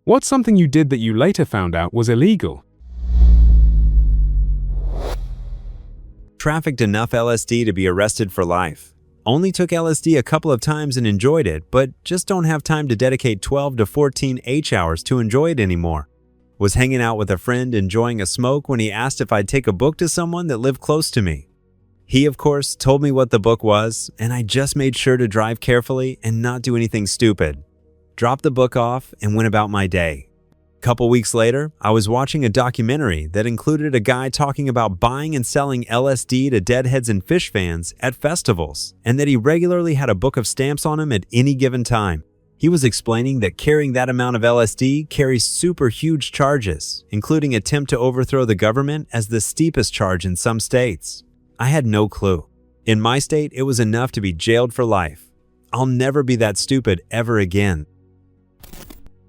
What's something you did that you later found out was illegal? Trafficked enough LSD to be arrested for life. Only took LSD a couple of times and enjoyed it, but just don't have time to dedicate 12 to 14 H-hours to enjoy it anymore. Was hanging out with a friend enjoying a smoke when he asked if I'd take a book to someone that lived close to me. He, of course, told me what the book was, and I just made sure to drive carefully and not do anything stupid. Dropped the book off and went about my day. Couple weeks later, I was watching a documentary that included a guy talking about buying and selling LSD to deadheads and fish fans at festivals, and that he regularly had a book of stamps on him at any given time. He was explaining that carrying that amount of LSD carries super huge charges, including attempt to overthrow the government as the steepest charge in some states. I had no clue. In my state, it was enough to be jailed for life. I'll never be that stupid ever again.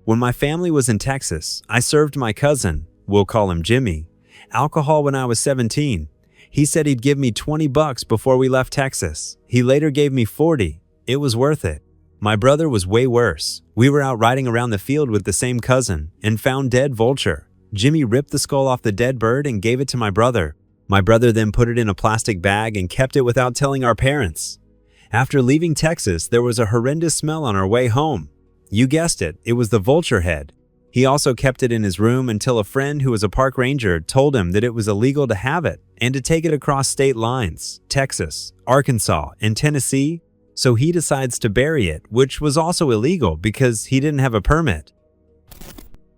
When my family was in Texas, I served my cousin, we'll call him Jimmy, alcohol when I was 17. He said he'd give me $20 before we left Texas. He later gave me $40. It was worth it. My brother was way worse. We were out riding around the field with the same cousin and found dead vulture. Jimmy ripped the skull off the dead bird and gave it to my brother. My brother then put it in a plastic bag and kept it without telling our parents. After leaving Texas, there was a horrendous smell on our way home. You guessed it, it was the vulture head. He also kept it in his room until a friend who was a park ranger told him that it was illegal to have it and to take it across state lines, Texas, Arkansas, and Tennessee, so he decides to bury it, which was also illegal because he didn't have a permit.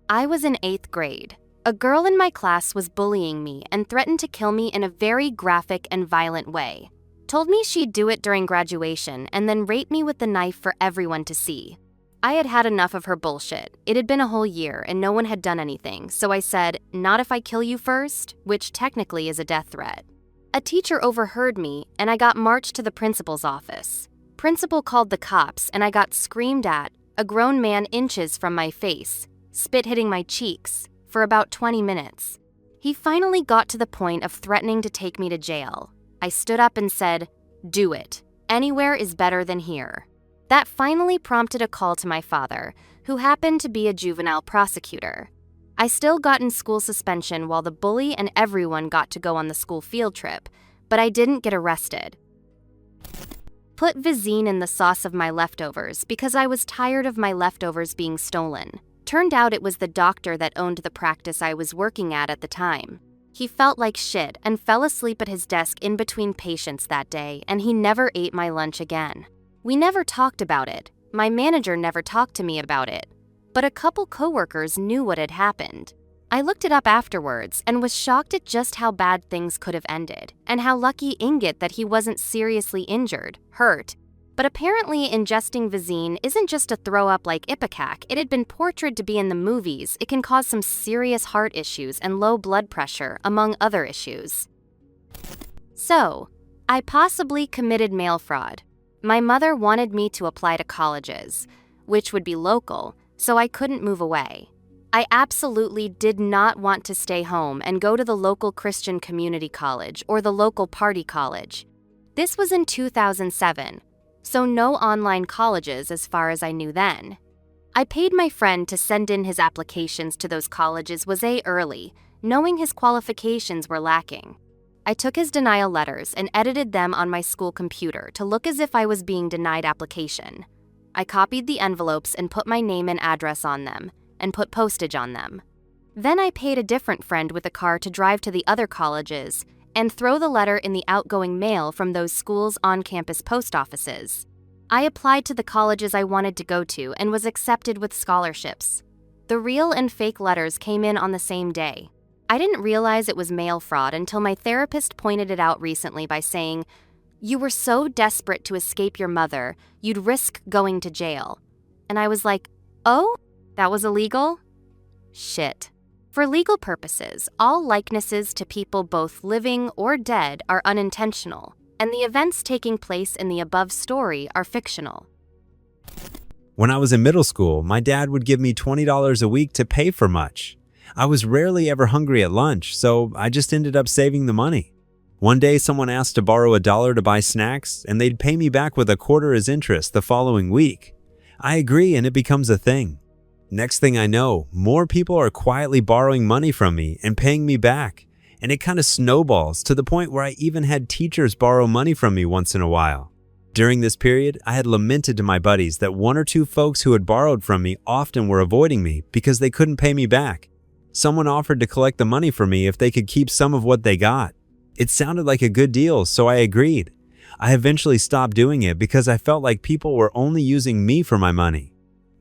I was in 8th grade. A girl in my class was bullying me and threatened to kill me in a very graphic and violent way. Told me she'd do it during graduation and then rape me with the knife for everyone to see. I had had enough of her bullshit. It had been a whole year and no one had done anything, so I said, "Not if I kill you first," which technically is a death threat. A teacher overheard me and I got marched to the principal's office. Principal called the cops and I got screamed at, a grown man inches from my face, spit hitting my cheeks, for about 20 minutes. He finally got to the point of threatening to take me to jail. I stood up and said, "Do it. Anywhere is better than here." That finally prompted a call to my father, who happened to be a juvenile prosecutor. I still got in school suspension while the bully and everyone got to go on the school field trip, but I didn't get arrested. Put Visine in the sauce of my leftovers because I was tired of my leftovers being stolen. Turned out it was the doctor that owned the practice I was working at the time. He felt like shit and fell asleep at his desk in between patients that day, and he never ate my lunch again. We never talked about it. My manager never talked to me about it. But a couple coworkers knew what had happened. I looked it up afterwards and was shocked at just how bad things could have ended, and how lucky Inget that he wasn't seriously injured, hurt. But apparently ingesting Visine isn't just a throw up like Ipecac. It had been portrayed to be in the movies. It can cause some serious heart issues and low blood pressure, among other issues. So, I possibly committed mail fraud. My mother wanted me to apply to colleges, which would be local, so I couldn't move away. I absolutely did not want to stay home and go to the local Christian community college or the local party college. This was in 2007, so no online colleges as far as I knew then. I paid my friend to send in his applications to those colleges was early, knowing his qualifications were lacking. I took his denial letters and edited them on my school computer to look as if I was being denied application. I copied the envelopes and put my name and address on them, and put postage on them. Then I paid a different friend with a car to drive to the other colleges and throw the letter in the outgoing mail from those schools' on-campus post offices. I applied to the colleges I wanted to go to and was accepted with scholarships. The real and fake letters came in on the same day. I didn't realize it was mail fraud until my therapist pointed it out recently by saying, "You were so desperate to escape your mother, you'd risk going to jail." And I was like, "Oh, that was illegal?" Shit. For legal purposes, all likenesses to people both living or dead are unintentional, and the events taking place in the above story are fictional. When I was in middle school, my dad would give me $20 a week to pay for much. I was rarely ever hungry at lunch, so I just ended up saving the money. One day, someone asked to borrow $1 to buy snacks, and they'd pay me back with a quarter as interest the following week. I agree, and it becomes a thing. Next thing I know, more people are quietly borrowing money from me and paying me back. And it kind of snowballs to the point where I even had teachers borrow money from me once in a while. During this period, I had lamented to my buddies that one or two folks who had borrowed from me often were avoiding me because they couldn't pay me back. Someone offered to collect the money for me if they could keep some of what they got. It sounded like a good deal, so I agreed. I eventually stopped doing it because I felt like people were only using me for my money.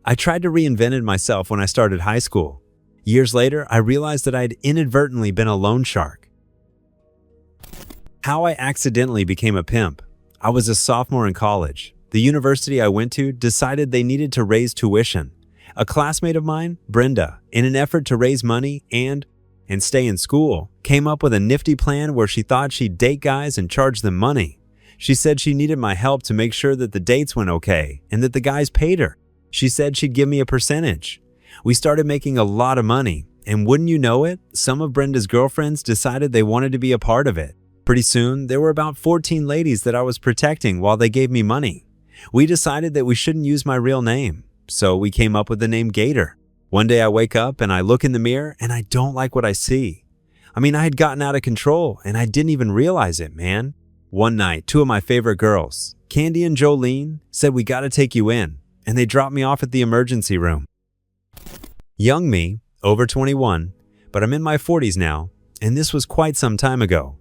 I tried to reinvent myself when I started high school. Years later, I realized that I'd inadvertently been a loan shark. How I accidentally became a pimp. I was a sophomore in college. The university I went to decided they needed to raise tuition. A classmate of mine, Brenda, in an effort to raise money and stay in school, came up with a nifty plan where she thought she'd date guys and charge them money. She said she needed my help to make sure that the dates went okay and that the guys paid her. She said she'd give me a percentage. We started making a lot of money, and wouldn't you know it, some of Brenda's girlfriends decided they wanted to be a part of it. Pretty soon, there were about 14 ladies that I was protecting while they gave me money. We decided that we shouldn't use my real name, so we came up with the name Gator. One day I wake up and I look in the mirror and I don't like what I see. I had gotten out of control and I didn't even realize it, man. One night, two of my favorite girls, Candy and Jolene, said we gotta take you in, and they dropped me off at the emergency room. Young me, over 21, but I'm in my 40s now, and this was quite some time ago,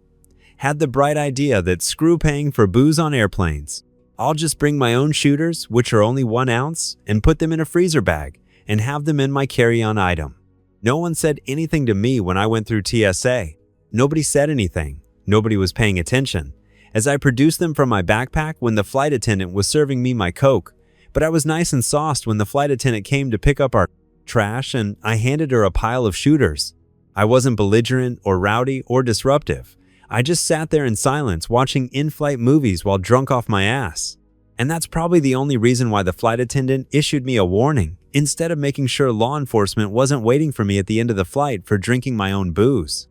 had the bright idea that screw paying for booze on airplanes. I'll just bring my own shooters, which are only 1 ounce, and put them in a freezer bag and have them in my carry-on item. No one said anything to me when I went through TSA. Nobody said anything. Nobody was paying attention, as I produced them from my backpack when the flight attendant was serving me my Coke. But I was nice and sauced when the flight attendant came to pick up our trash and I handed her a pile of shooters. I wasn't belligerent or rowdy or disruptive. I just sat there in silence watching in-flight movies while drunk off my ass. And that's probably the only reason why the flight attendant issued me a warning, instead of making sure law enforcement wasn't waiting for me at the end of the flight for drinking my own booze.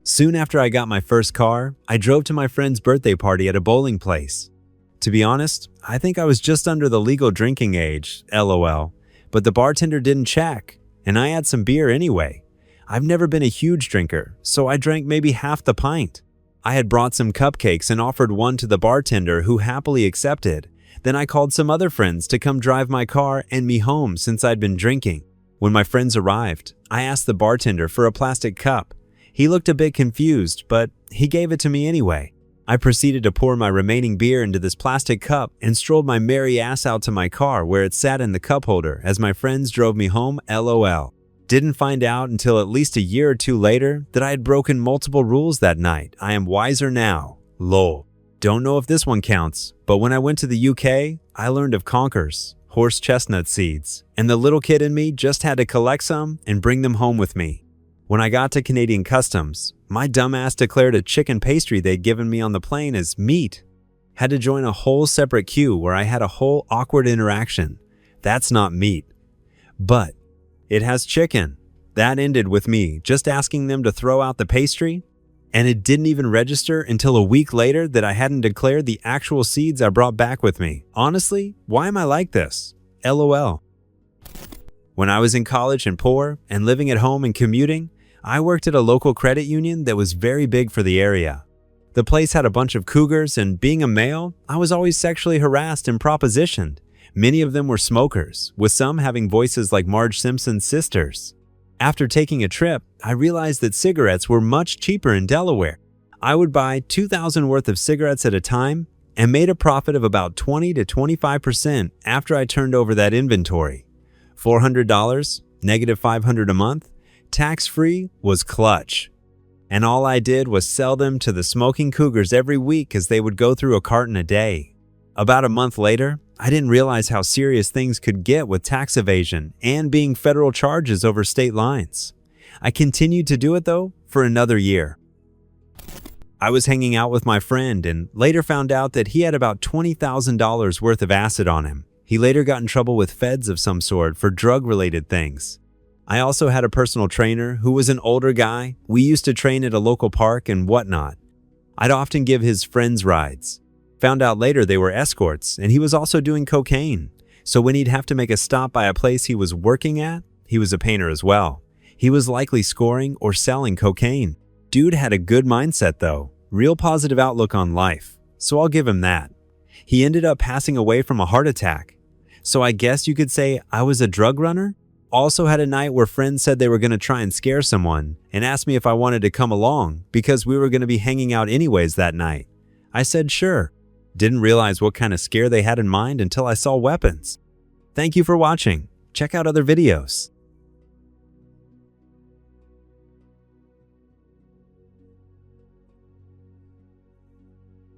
Soon after I got my first car, I drove to my friend's birthday party at a bowling place. To be honest, I think I was just under the legal drinking age, LOL, but the bartender didn't check, and I had some beer anyway. I've never been a huge drinker, so I drank maybe half the pint. I had brought some cupcakes and offered one to the bartender, who happily accepted. Then I called some other friends to come drive my car and me home since I'd been drinking. When my friends arrived, I asked the bartender for a plastic cup. He looked a bit confused, but he gave it to me anyway. I proceeded to pour my remaining beer into this plastic cup and strolled my merry ass out to my car where it sat in the cup holder as my friends drove me home, LOL. Didn't find out until at least a year or two later that I had broken multiple rules that night. I am wiser now, lol. Don't know if this one counts, but when I went to the UK, I learned of conkers, horse chestnut seeds, and the little kid in me just had to collect some and bring them home with me. When I got to Canadian Customs, my dumbass declared a chicken pastry they'd given me on the plane as meat. Had to join a whole separate queue where I had a whole awkward interaction. That's not meat. But it has chicken. That ended with me just asking them to throw out the pastry, and it didn't even register until a week later that I hadn't declared the actual seeds I brought back with me. Honestly, why am I like this? LOL. When I was in college and poor and living at home and commuting, I worked at a local credit union that was very big for the area. The place had a bunch of cougars, and being a male, I was always sexually harassed and propositioned. Many of them were smokers, with some having voices like Marge Simpson's sisters. After taking a trip, I realized that cigarettes were much cheaper in Delaware. I would buy 2,000 worth of cigarettes at a time and made a profit of about 20 to 25% after I turned over that inventory. $400, negative $500 a month, tax-free was clutch. And all I did was sell them to the smoking cougars every week as they would go through a carton a day. About a month later, I didn't realize how serious things could get with tax evasion and being federal charges over state lines. I continued to do it though for another year. I was hanging out with my friend and later found out that he had about $20,000 worth of acid on him. He later got in trouble with feds of some sort for drug-related things. I also had a personal trainer who was an older guy. We used to train at a local park and whatnot. I'd often give his friends rides. Found out later they were escorts, and he was also doing cocaine. So when he'd have to make a stop by a place he was working at, he was a painter as well. He was likely scoring or selling cocaine. Dude had a good mindset though, real positive outlook on life, so I'll give him that. He ended up passing away from a heart attack. So I guess you could say I was a drug runner? Also had a night where friends said they were going to try and scare someone and asked me if I wanted to come along because we were going to be hanging out anyways that night. I said sure. Didn't realize what kind of scare they had in mind until I saw weapons. Thank you for watching. Check out other videos.